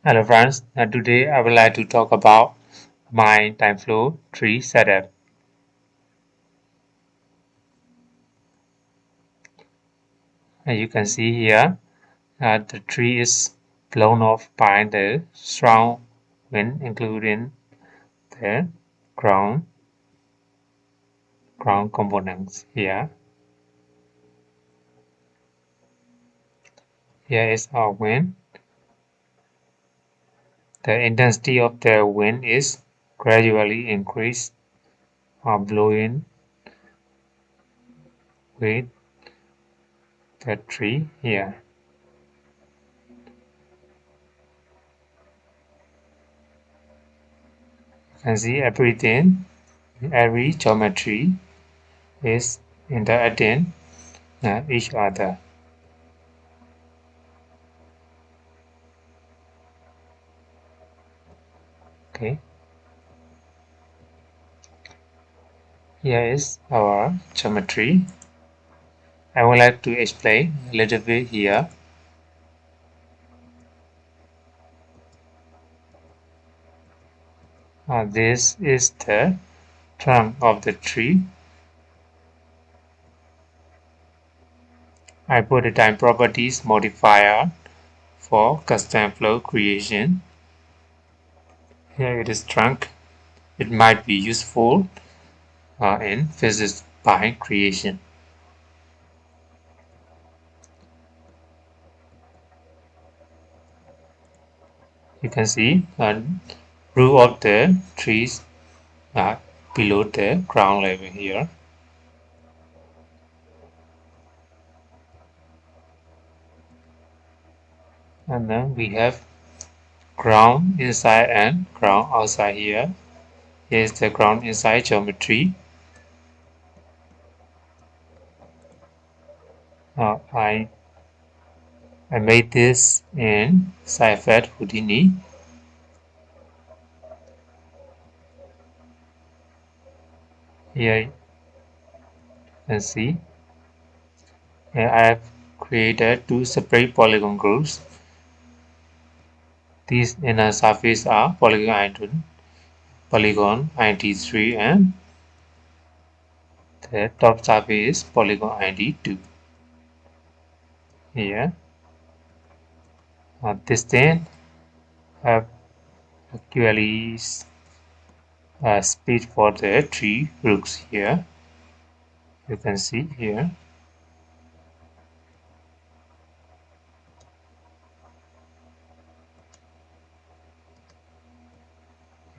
Hello friends, today I would like to talk about my TyFlow tree setup. As you can see here, the tree is blown off by the strong wind, including the ground ground components here. Here is our wind. The intensity of the wind is gradually increased, blowing with the tree here. You can see everything, every geometry is interacting each other. Okay, here is our geometry. I would like to explain a little bit here. This is the trunk of the tree. I put a time properties modifier for custom flow creation. Here it is trunk. It might be useful in physics by creation. You can see root of the trees below the ground level here. And then we have ground inside and ground outside here. Here is the ground inside geometry. Uh, I I made this in Cypher Houdini. Here you can see here I have created two separate polygon groups. These inner surface are polygon ID3 and the top surface is polygon ID2. Here this then have actually speed for the three rooks here. You can see here.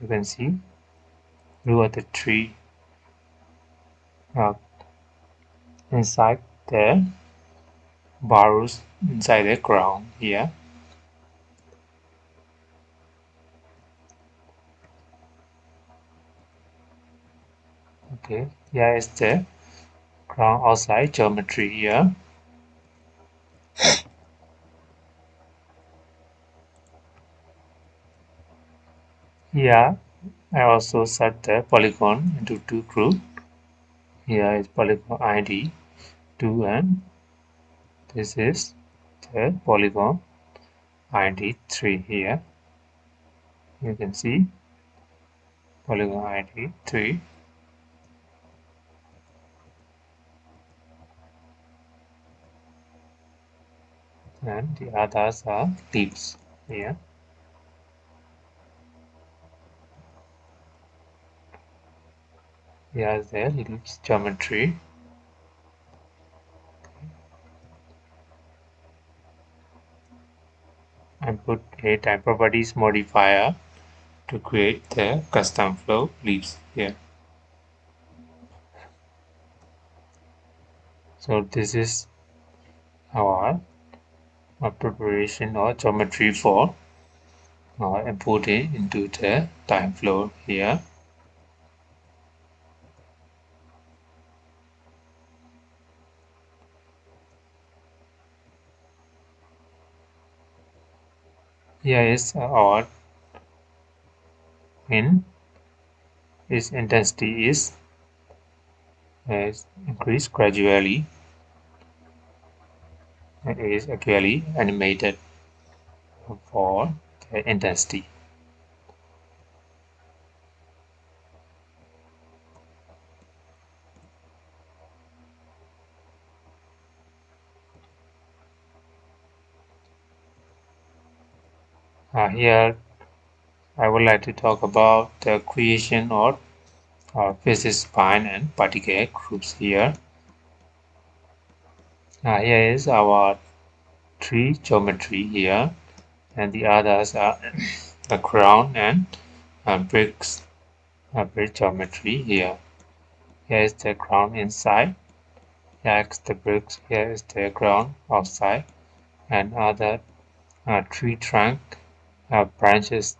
You can see root of the tree inside the burrows inside the ground here. Okay, here is the ground outside geometry here. Here I also set the polygon into two groups. Here is polygon ID 2 and this is the polygon ID 3 here. You can see polygon ID 3 and the others are leaves here. Here is the leaves geometry. And put a time properties modifier to create the custom flow leaves here. So this is our preparation or geometry for importing into the TyFlow here. Here is our wind. Its intensity is increased gradually. It is actually animated for the intensity. Here I would like to talk about the creation of faces, spine, and particle groups here. Here is our tree geometry here, and the others are the crown and bricks brick geometry here. Here is the crown inside. Here is the bricks. Here is the crown outside, and other tree trunk branches.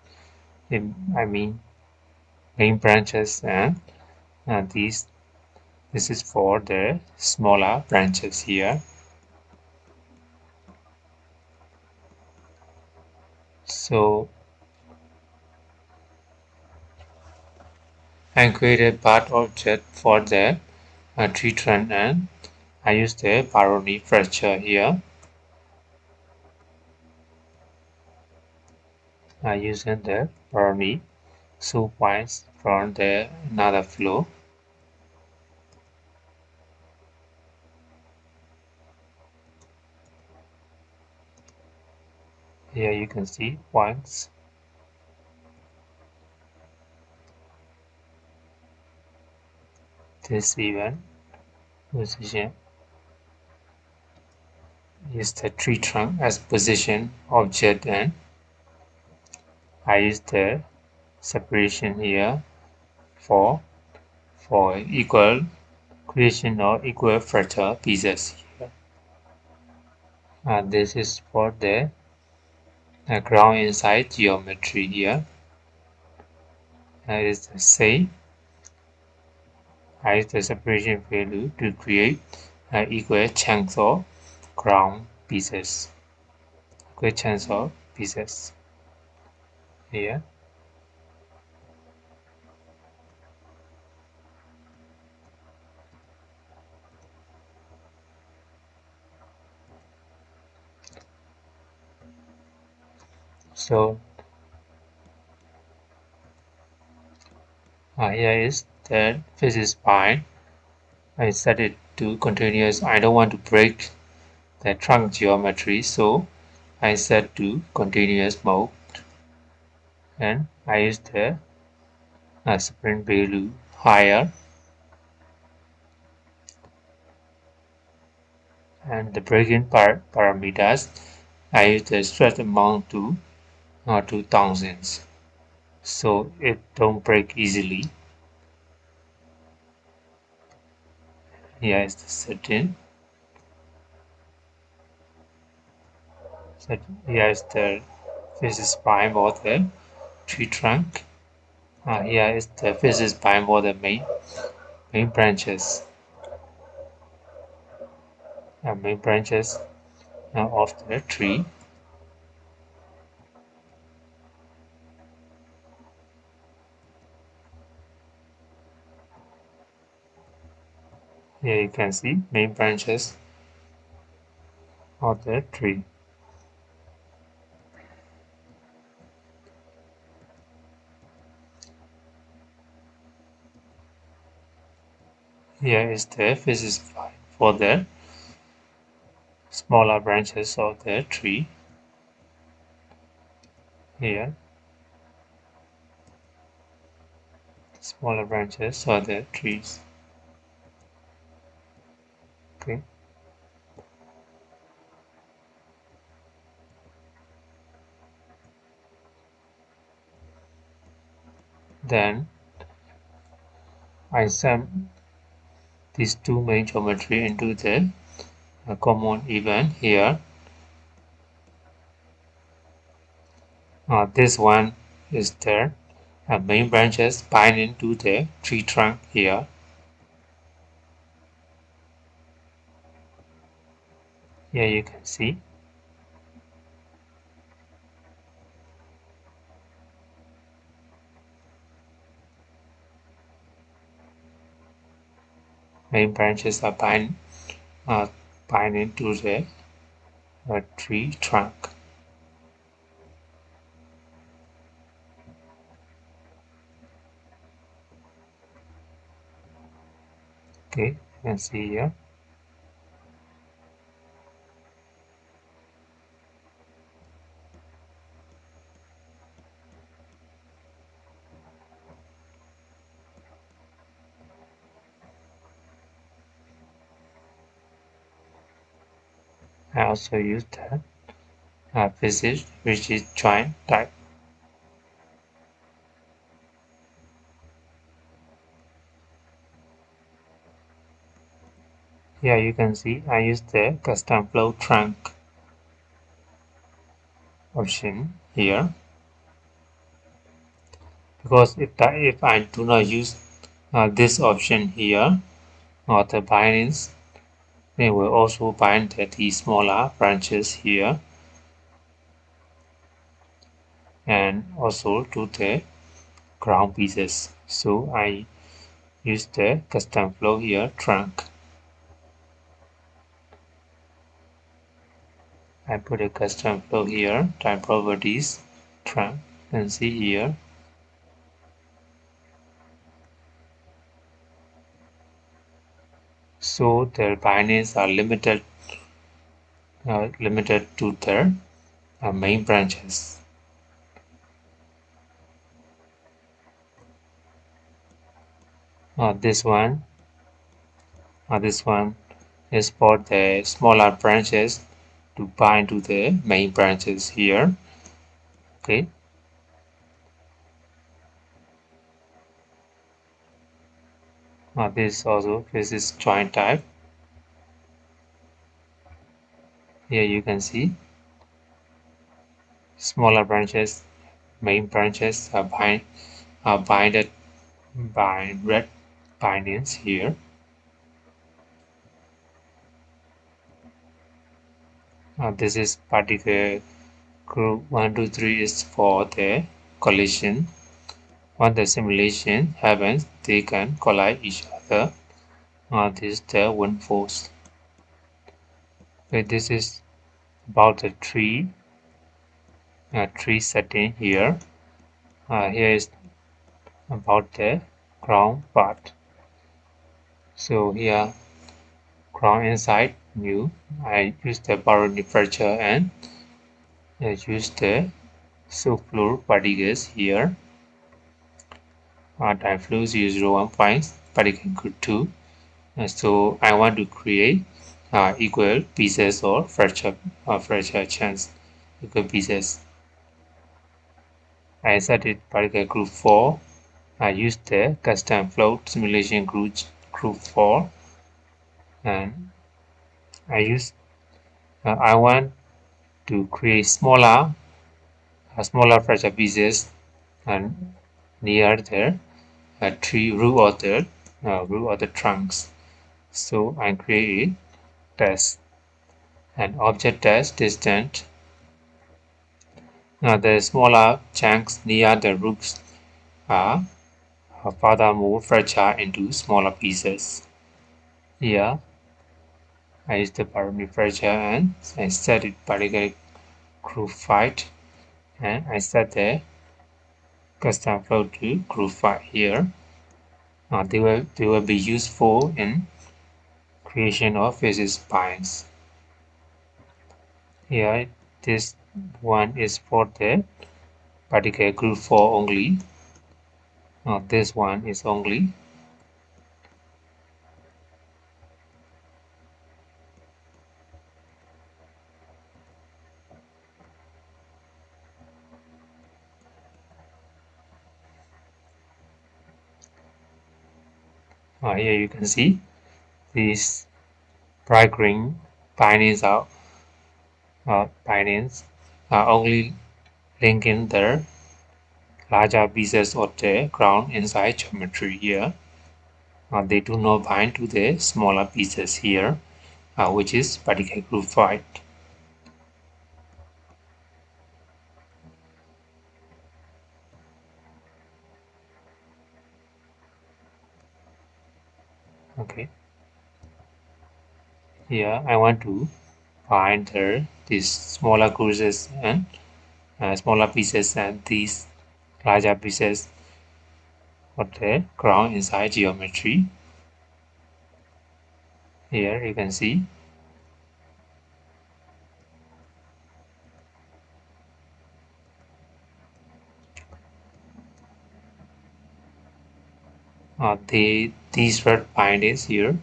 I mean main branches, and these. This is for the smaller branches here. So I created part object for the tree trunk, and I use the Baroni fracture here. I using the Baroni 2 points from the another flow. Here you can see points. This even position use the tree trunk as position object, and I use the separation here for equal creation of equal fractal pieces here. And this is for the ground inside geometry here. That is the same. I use the separation value to create equal chunks of ground pieces. Equal chunks of pieces here. So here is the physics spine. I set it to continuous. I don't want to break the trunk geometry, so I set to continuous mode, and I use the sprint value higher, and the breaking parameters I use the stress amount to 2000, so it don't break easily. Here is the setting. Here is the physics spine for the tree trunk. Here is the physics spine for the main branches. Main branches of the tree. Here you can see main branches of the tree. Here is the physics spine for the smaller branches of the tree. Here, smaller branches of the trees. Okay. Then I sum these two main geometry into the common event here. This one is the main branches binding to the tree trunk here. Here you can see. Main branches are binding to the tree trunk. Okay, you can see here. I also use the physics, which is joint type. Here you can see I use the custom flow trunk option here, because if I do not use this option here, or the bindings, they will also bind the smaller branches here, and also to the ground pieces. So I use the custom flow here trunk. I put a custom flow here, type properties, trunk, and see here. So their binaries are limited to their main branches. This one, this one is for the smaller branches to bind to the main branches here. Okay. This is joint type. Here you can see smaller branches, main branches are binded by red bindings here. This is particular group 1, 2, 3 is for the collision. When the simulation happens, they can collide each other. This is the wind force. Okay, this is about the tree setting here. Here is about the ground part. So here, ground inside new. I use the barometer and I use the subfloor particles here. TyFlow 001 points particle group 2. So I want to create equal pieces or fracture chance equal pieces. I set it particle group 4. I use the custom float simulation group 4, and I want to create smaller fracture pieces and near the tree root of the trunks. So I create test and object test distance. The smaller chunks near the roots are furthermore fracture into smaller pieces. Here I use the parameter and I set it particular group 5, and I set the custom flow to group 5 here. They will be useful in creation of physics spines. Here this one is for the particular group 4 only. This one is only. Here you can see these bright green bindings are only linking the larger pieces of the ground inside geometry here. They do not bind to the smaller pieces here, which is particle group 5. Okay. Here I want to bind these smaller cruises and smaller pieces and these larger pieces of the ground inside geometry. Here you can see these red bindings here.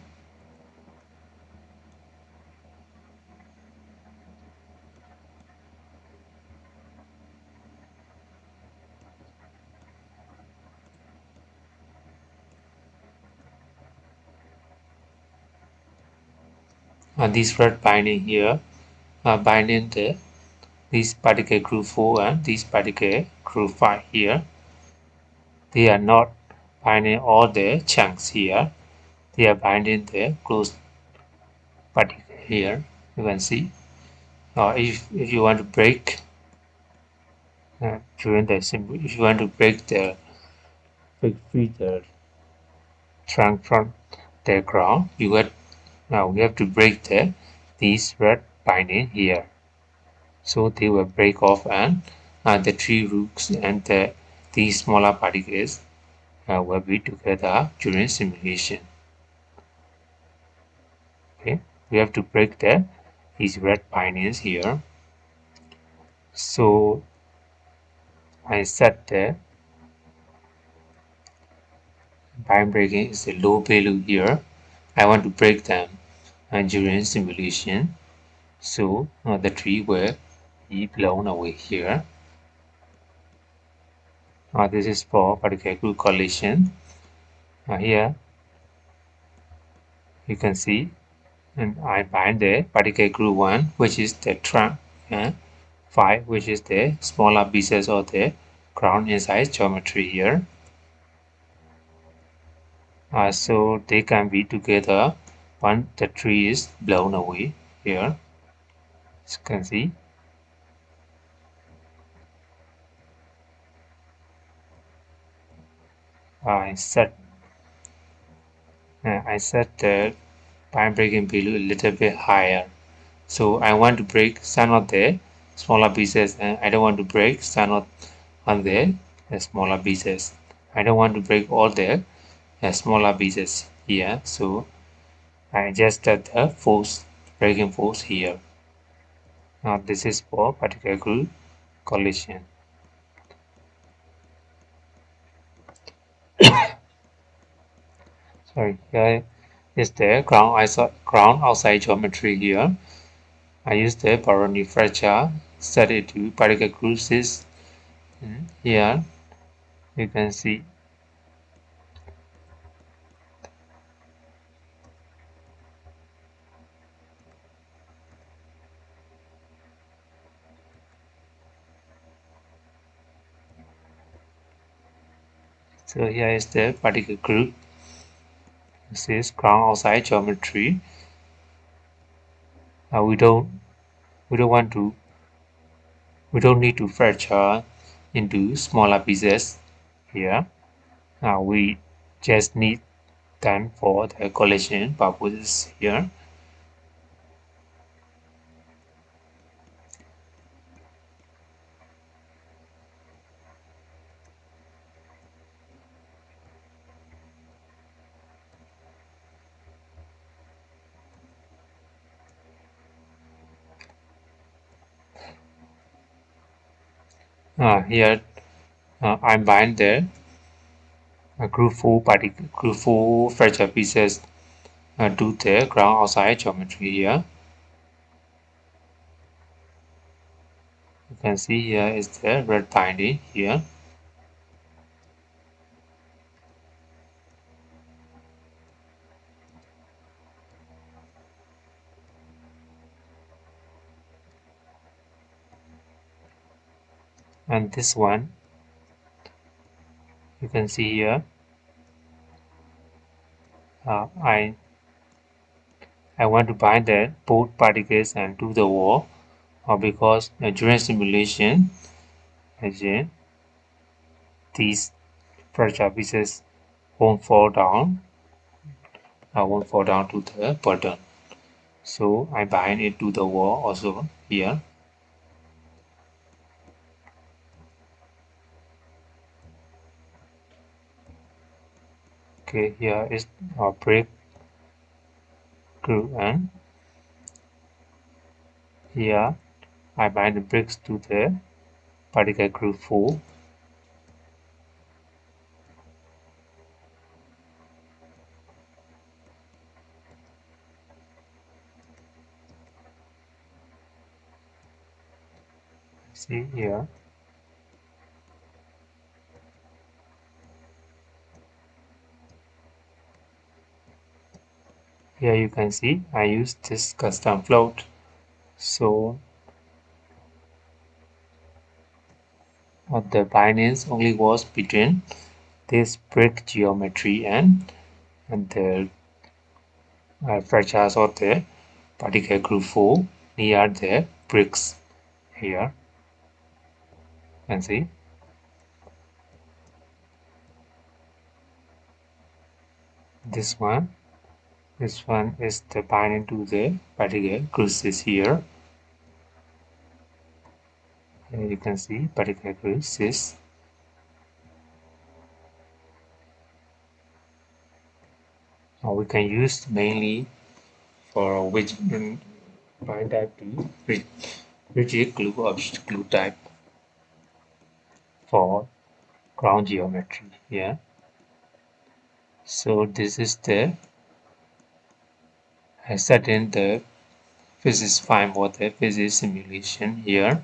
These red binding here are binding this particular group 4 and this particular group 5 here. They are not binding all the chunks here. They are binding the closed particle here. You can see. If you want to break during the symbol, if you want to break free the trunk from the ground, we have to break these red binding here. So they will break off and the tree roots and these smaller particles will be together during simulation. Okay, we have to break these red bindings here. So I set the bind breaking is a low value here. I want to break them during simulation. So the tree will be blown away here. This is for particle group collision. Here you can see, and I bind the particle group 1, which is the trunk, and 5, which is the smaller pieces of the ground inside geometry here. So they can be together when the tree is blown away here. As you can see, I set the bind breaking value a little bit higher. So I want to break some of the smaller pieces, and I don't want to break some of the smaller pieces. I don't want to break all the smaller pieces here. So I adjusted the force breaking force here. Now this is for particle group collision. Sorry, here is the ground outside geometry here. I use the Baroni fracture, set it to particle group 6. Here you can see. So here is the particle group. This is ground outside geometry. We don't want to we don't need to fracture into smaller pieces here. We just need them for the collision purposes here. Here I bind the group 4 fracture pieces to the ground outside geometry here. You can see here is the red binding here. And this one you can see here uh, I I want to bind the both particles and to the wall because during simulation again these fracture pieces won't fall down to the bottom. So I bind it to the wall also here. Okay, here is our break group, and here I bind the bricks to the particle group 4. See here. Here you can see I use this custom float. So the bindings only was between this brick geometry and the fractures of the particle group 4 near the bricks here. You can see this one. This one is the binding to the particle group 6 here. Here you can see particle group 6. We can use mainly for which bind type to rigid glue or glue type for ground geometry. Yeah. So this is the I set in the physics file for the physics simulation here.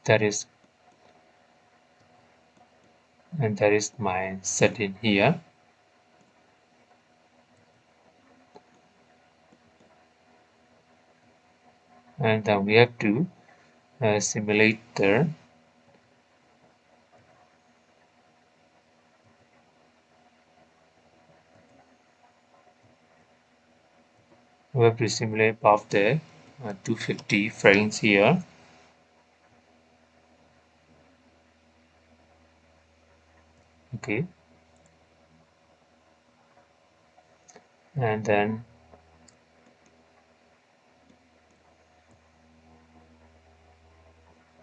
That is and that is my setting here. And then we have to simulate the we have to simulate above the 250 frames here. Okay, and then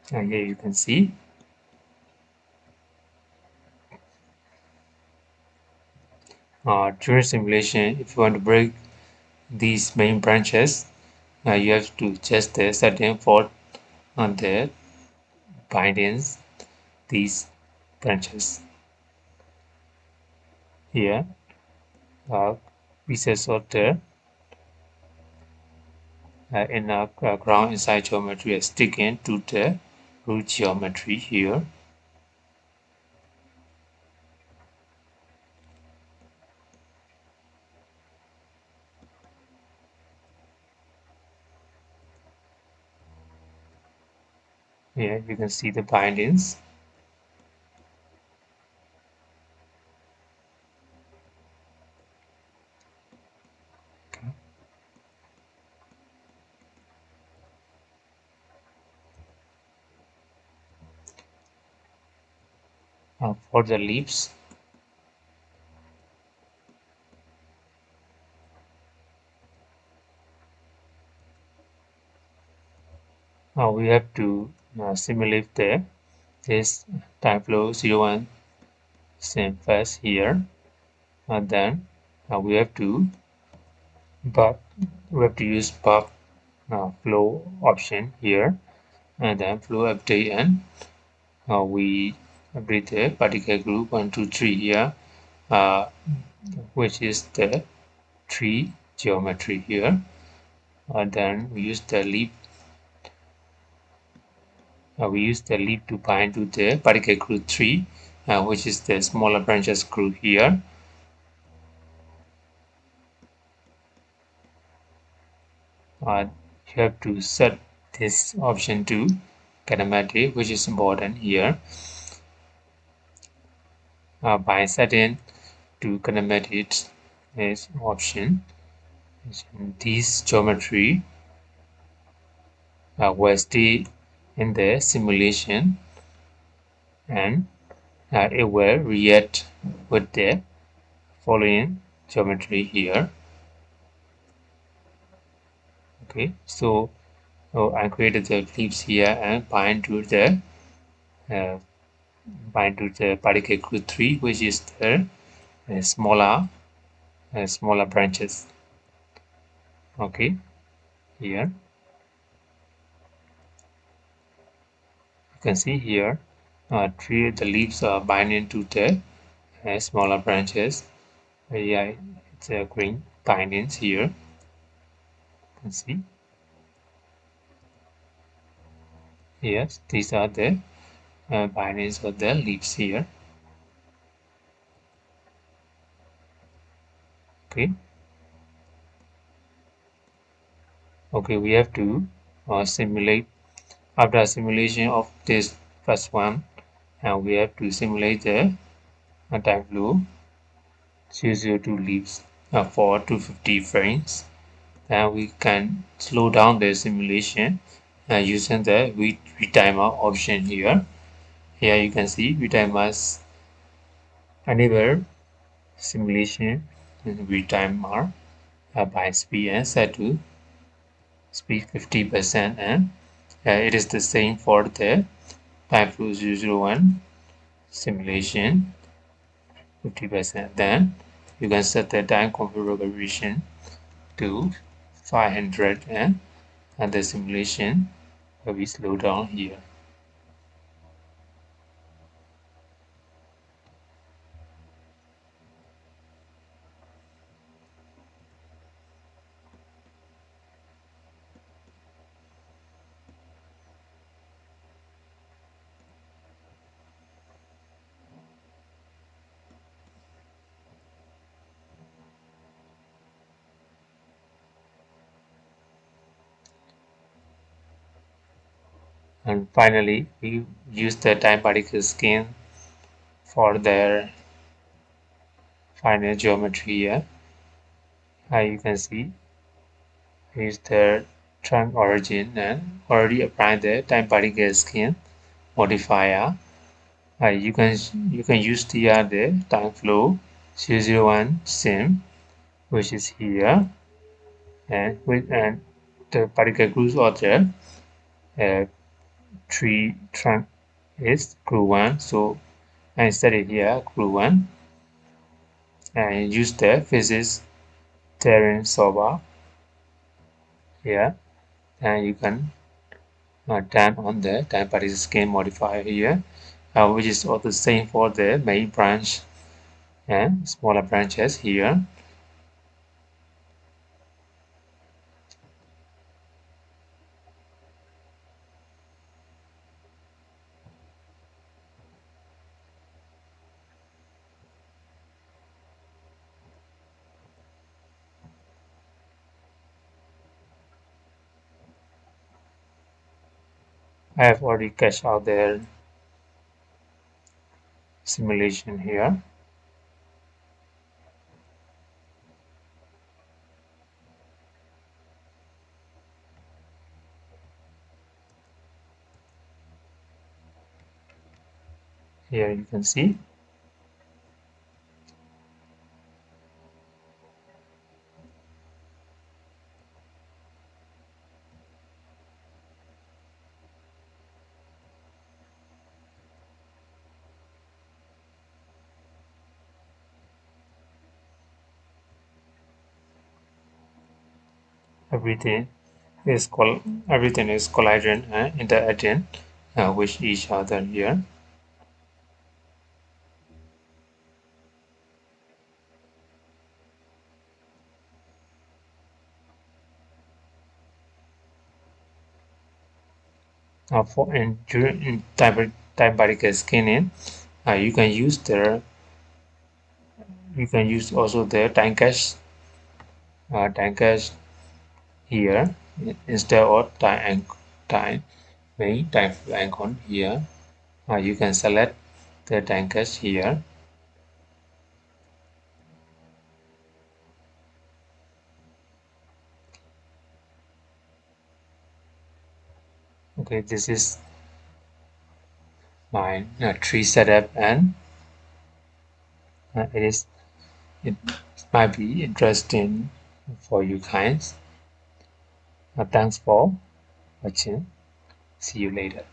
here you can see during simulation, if you want to break these main branches, you have to adjust the setting for on the bindings these branches here. Pieces of the in a ground inside geometry are sticking to the root geometry here. Here you can see the bindings. For the leaves, we have to simulate this TyFlow 01 same first here, and then we have to but we have to use buff flow option here, and then flow update, and we update the particle group 1 2 3 here, which is the tree geometry here, and then we use the leaf to bind to the particle group 3, which is the smaller branches group here. You have to set this option to kinematic, which is important here. By setting to kinematic is option, this geometry will stay in the simulation, and it will react with the following geometry here. Okay, so I created the clips here and bind to the bind to the particle group 3, which is the smaller smaller branches. Okay, here you can see here tree the leaves are binding to the smaller branches. Yeah, it's a green bindings here. You can see. Yes, these are the bindings of the leaves here. Okay. Okay, we have to simulate after simulation of this first one, and we have to simulate the TyFlow 002 leaves for 250 frames. Then we can slow down the simulation using the retimer option here. Here you can see retimers enable simulation retimer by speed and set to speed 50%, and it is the same for the TyFlow 001 simulation 50%. Then you can set the time configuration to 500, and the simulation will be slowed down here. And finally, we use the time particle skin for their final geometry here. You can see here's the trunk origin, and already applied the time particle skin modifier. You can use the time flow 001 sim, which is here, and the particle groups order uh, tree trunk is group 1, so I set it here group 1, and use the physics terrain solver here, and you can turn on the time particle skin modifier here, which is also the same for the main branch and smaller branches here. I have already cached out the simulation here. Here you can see everything everything is colliding and interacting with each other here. For during time particle scanning, you can use also the time cache here instead of time main time icon here. You can select the time cache here. Okay, this is my tree setup, and it might be interesting for you guys. Thanks for watching. See you later.